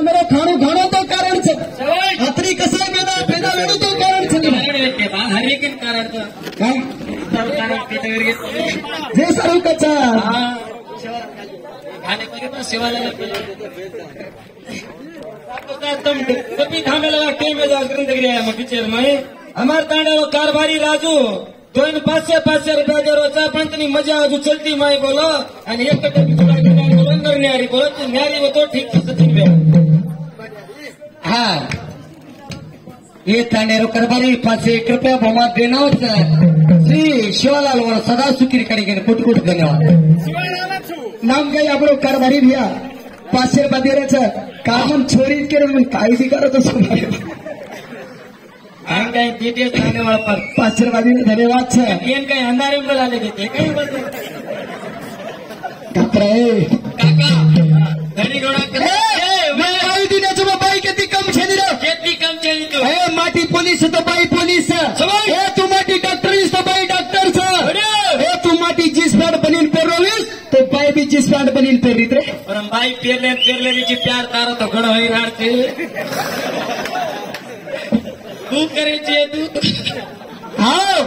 તમારો ખાણું ઘણો તો કારણ છે અત્રી કસાય મેના પેદા વેડું તો કારણ છે हर एक कारण काय जे सर्व कच्चा खाने पर शिवालय तुम कभी थांबेला टीम में जाऊन ग्रंथगिरी मग पिक्चर में हमार तांडालो कारभारी राजू 500 रुपया दररोजचा पण तरी मजा अजून चलती माय बोलो आणि एक न्यारी बोलत न्यारी होतो ठीक सचिन हा ये तांडेरो कारभारी 501 रुपया बहुमान देना श्री शिवालाल वर सदा सुखी कडेगे कुट धन्यवाद नाम काही आपण कारभारी भैया 500 रुपया दे रहे काम छोड़ी के काय भी करो तो सुना हम कहीं डिटेल खाने वाला पर 500 रुपया धन्यवाद छे येन कहीं अंधारे में बोला लेते कहीं बोलते काका धनी घोड़ा कर मैं आई दिन जो बाई कितनी कम छेली रे कितनी कम चली तो ए माटी पुलिस तो बाई पुलिस ए तू माटी डॉक्टर तो बाई डॉक्टर छ ए तू माटी जिस पैंट बनीन पेरोलिस तो बाई भी जिस पैंट बनीन पेरित रे और हम बाई पेरले जी प्यार तारो तो घणो ही राड छे तू करे छे तू हाँ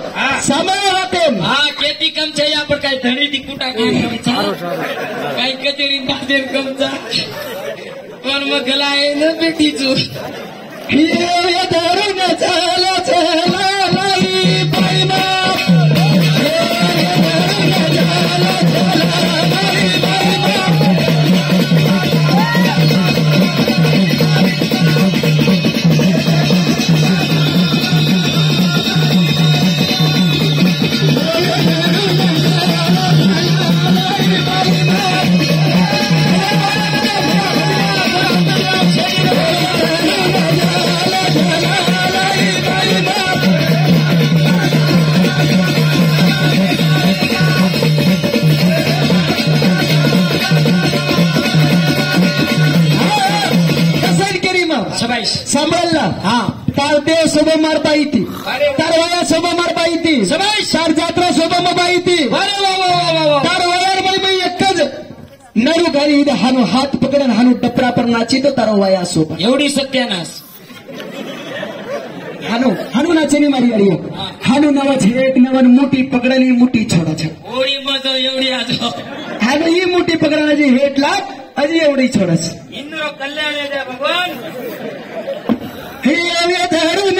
समय होते हाँ खेती कम छे या पर काही धणी दी कुटा कम छा काही कचेरी नादेर कम छा पण मग गलाय न बेटी चू ये दारू न चला चला लाई पाइना सांभाळला हा तार देव सोबत मारता येते तार वया सोबत मारता येते तार जात्रा सोबत मारता येते तार वयार बाई एकच नरू घरी हानू हात पकडन हानू टपरा पर नाची तो तार वया सोबत एवढी सत्यानाश हानू नाचेनी मारी गाडी हानू नवा झेट नवन मोठी पकडणी मोठी छोडा छ ओळी मज एवढी आज हानू ही मोठी पकडणाची हेट लाग अजी एवढी छोडस इंद्र कल्याण दे भगवान हे धरून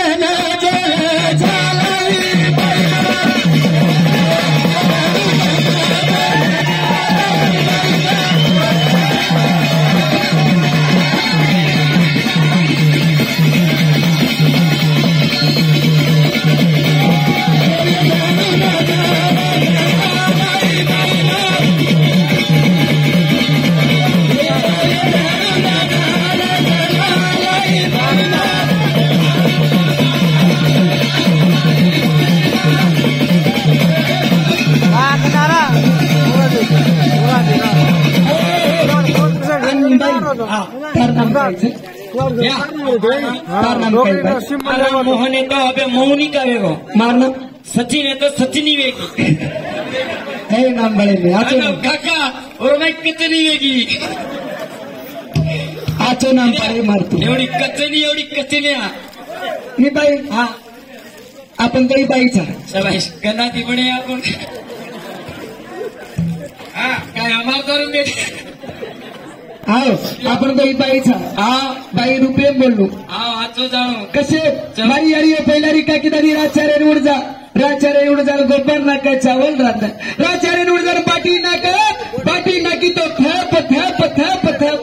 मोहन तो अबे मोहनी का वेगो मारना सचिन है तो सचिनी वेगी है नाम बड़े में आचो काका और मैं कितनी वेगी आचो नाम बड़े मारतो एवढी कचनिया मी बाई हा आपण काही बाईचा सबाई गणाती म्हणे आपण हा काय आम्हाला करून दे आओ आपण काही बाईचा हा बाई रुपये बोललो हा वाचो जाणो कसे मारी अडी पहिलारी का किती राचार्य उडजा गोबर नाका चावल राहता राचार्य उडजा पाटी नाकी तो थप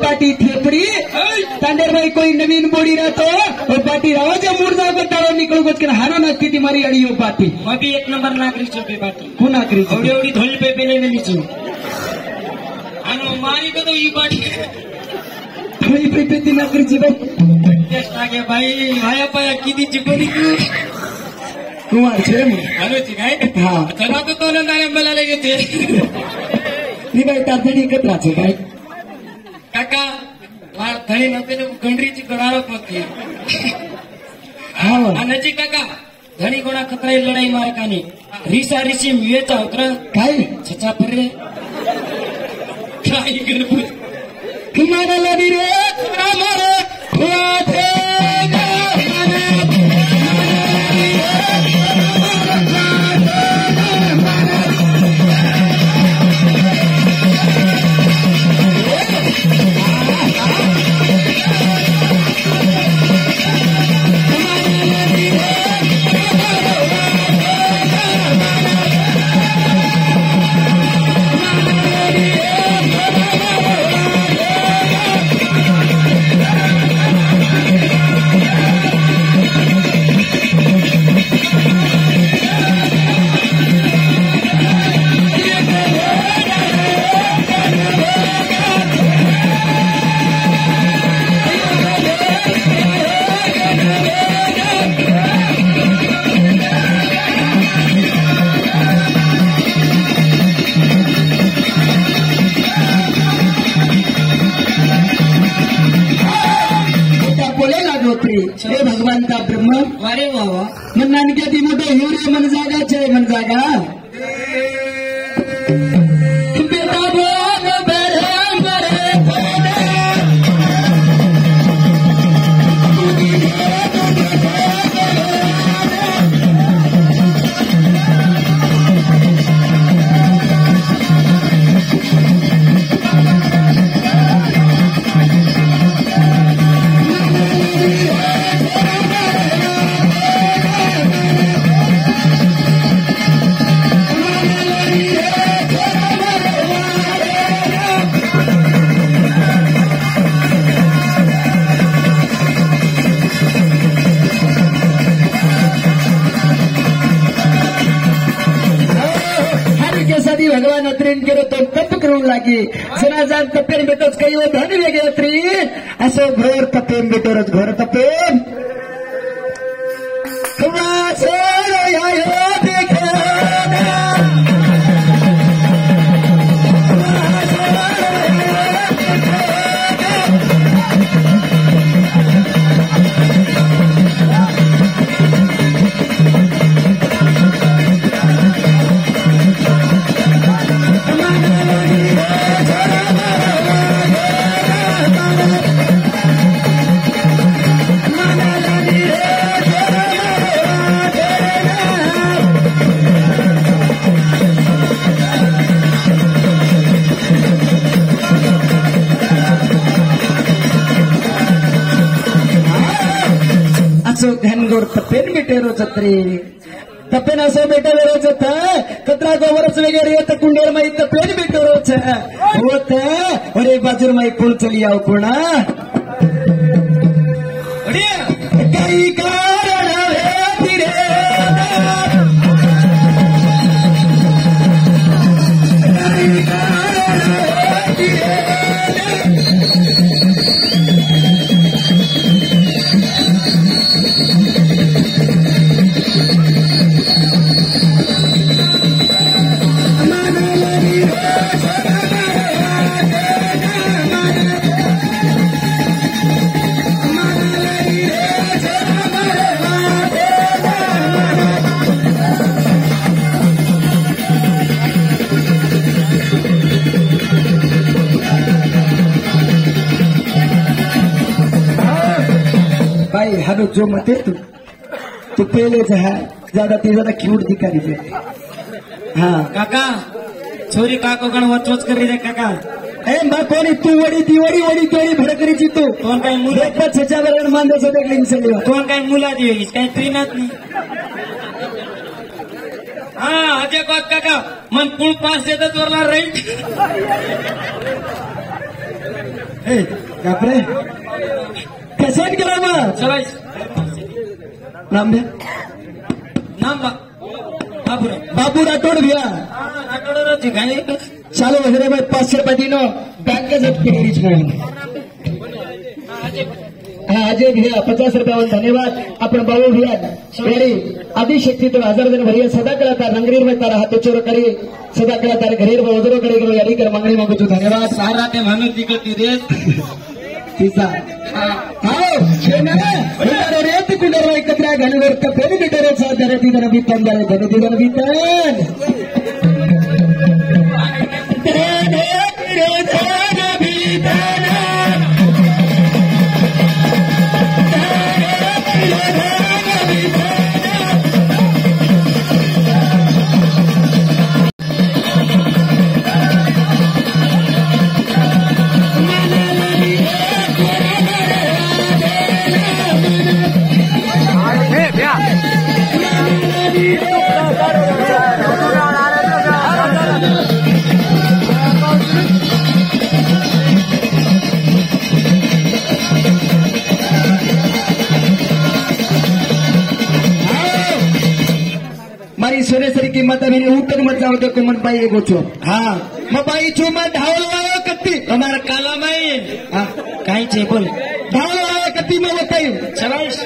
पाटी थेपड़ी तांडेरबाई कोई नवीन बोड़ी रहतो और पाटी राजा मुर्दा को तारो निकल गोच के हारो नाकी ती मारी अड़ी पाटी अभी 1 नंबर नागरिक चोपे पाटी को नागरिक एवढी धोली पे पेले में नीचू आणि मारी को तो ई पाटी थोड़ी पे ती नागरिक जीवन टेस्ट आगे भाई आया पाया किती चिपडी कुमार छे हलोची काय हा चला तो नंदारे बोलायला घेते नी बाई तातडी एकत्र छे काय काका वार धणी नते गंडरीची गडाळत होती हा नजी काका धणी गोणा खतराई लढाई मारकानी रिसा रिसी वेचा उतर काय छचा परे काय गणपत तुम्हाला लढी रे रामारे छत्री हे भगवंता ब्रह्म वारे बाबा मन नानक्या ती मोठं हिवरे मन जागाचे मन जागा भगवान अत्रेन केलं तो तप करून लागे सना जाण तपेन बेटोच काही धन वेगळे अत्री असं घोर तपेन बेटोरच घोर तपेन घनगोर तपेन बेटेरो छत्री तपेन असो बेटेरो छत कतरा गोवरच वगैरे येत कुंडेर माई तपेन बेटेरो छ होत और एक बाजूर माई पुल चली आओ कोणा काही कारण हे रे भाई हनु जो मते तू पहले से है ज्यादा क्यूट दिखा दीजिए हाँ काका छोरी काको गण वचवच कर रही काका ए बा कोणी तू वडी ती वडी वडी तोडी भडकरीची तू कोण काय मुला छच्यावर मांदेचं देखलीन सगळं कोण काय मुला दिली काही ट्रेनात नाही हा अजय कोत काका मन पुळ 5 देतात वरला रेंट ए कापरे कशात गेला मग चलायच नाम द्या नाम बाबू राठोड भैया राठोड गाडी चालू वगैरे भाई 500 रुपये दिनो बैंक रिच म्हणून हाँ अजय भैया 50 रुपयावर धन्यवाद आपण बाबू भैया वेळी आदिशक्ती तो 1000 जण भरिया सदा कळता रंगरीर में तारा हाथ चोर करी सदा कळता घरीर वजरो करे गेलो यारी कर मागणी मागू तू धन्यवाद सारा ते माणूस तिकडती रे तिचा हाओ छेना रेत कुंडर एकत्र घालवर तपेन बिटरेचा धरती दन बितन धरती दन बितन मारी सोनेसरी किंमत अभी ऊपर मत जाओ तो कुमन पाई एगो छो हाँ मैं पाई छो मैं ढाल लाया कत्ती हमारा काला में हाँ कहीं छे बोल ढाल लाया कत्ती में बताई चलाइस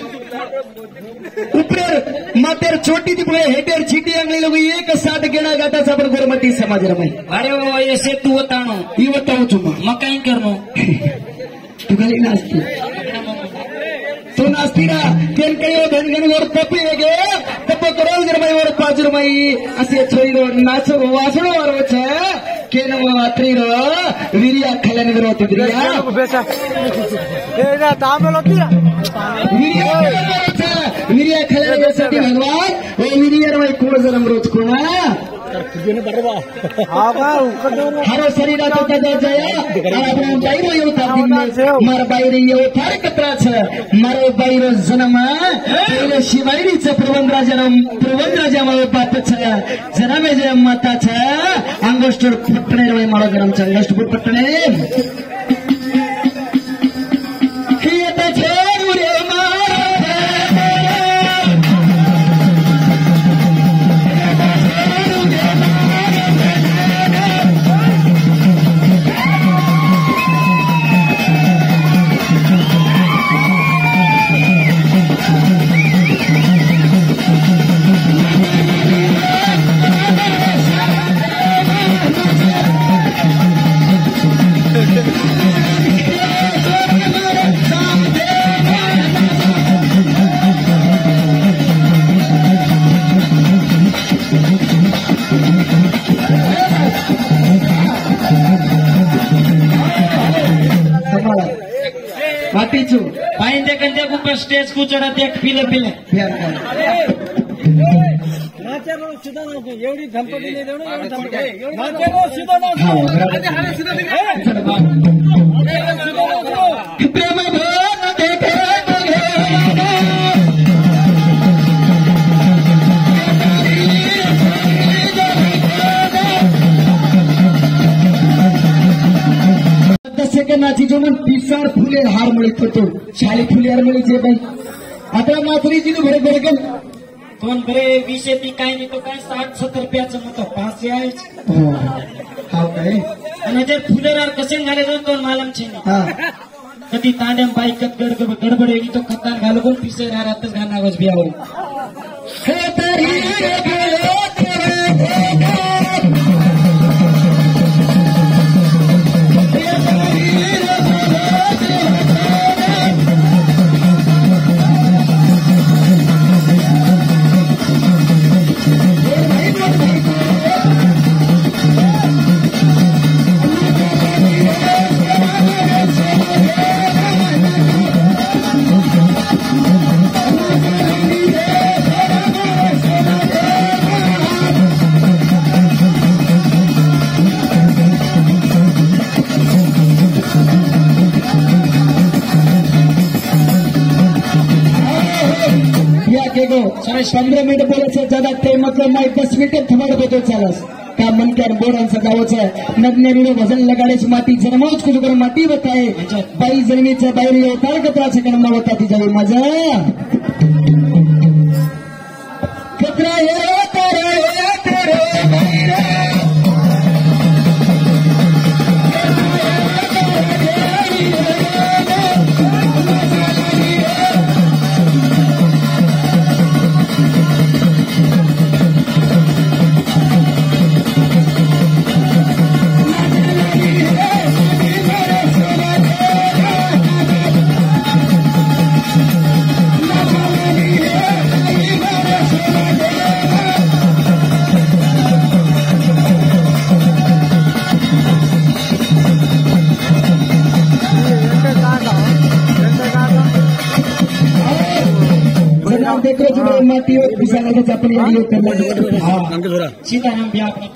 ऊपर मातेर छोटी थी बोले हेटेर चीटी अंगली लोग एक साथ गेना गाता साबर गुरमती समाज रमाई अरे वो ऐसे तू बतानो ये बताओ चुमा मैं कहीं करनो तू गली नाचती तो घेऊन असतीरा तेलकळी धनगणवर तपी वेगे तप करोल गरमाईवर पाजुरमाई असे छोईरो नाचो वासणो वारोच केनम अत्रीरो विरिया खलन विरोध विरिया विरिया खलन विरोधी भगवान ओ विरियर वै कोण जन्म रोज कोणा हरो शरीरात होता जया आपण बाहेर येऊ मार बाहेर येऊ फार कत्रा मारो बाहेर जन्म पहिले शिवाईरीचं प्रबंधराजा मारो बापच जन्मे जय माताच अंगोष्ट पट्टणे वय मारो गरमच अंगोष्ट पट्टणे मातीचू पाहिजे कंटे ऊपर स्टेज को चढ़ा देख पीले पीले एवढी धमपती नाची जो मन पिसार फुले हार मिळत होतो शाळी फुले हार मिळायचे बाई आता नाचरीची बरे बरे गेल दोन बरे 20 ती काय नाही तो काय 60-70 रुपयाचं मग 5 यायच हा काय आणि ते फुलेरार कसे घाले दोन मालम छे कधी तांड्याम बाईकत गडबड येईल तो खतान घालू कोण पिसे राहतच घालणारच बियावर साढ़े 15 मिनिट बोलायचं ज्यादा ते मतलब नाही 10 मिनिट थमाड होतो चालस का मनक्यार बोरांचं गावाचं नदनेरीने भजन लगाडेच माती जन्मोच कुछ कर माती बताए बाई जन्मीचं बाहेर येवतार कत्राचं कडमा होता ती जावी मजा कत्रा हे तारे माती दिसायला आपण सीताराम भी आपने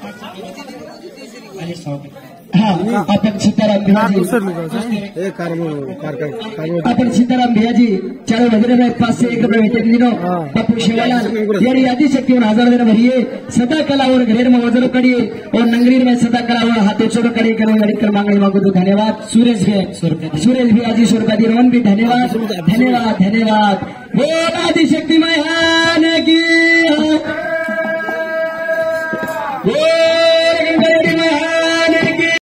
आपण सीताराम भियाजी आपण सीताराम भियाजी चारों वजीर पास से एक भेटे बापू शिवालाल यारी आदिशक्ति और हजार दिन भरिए सदा कला और घेर में वजरों कड़िए और नंगरीर में सदा कला और हाथों चोर कड़ी करो लड़ी कर मांगने मांगो तो धन्यवाद सुरेश भी आजी सुरपादी रोहन भी धन्यवाद धन्यवाद धन्यवाद बोल आदिशक्ति महान की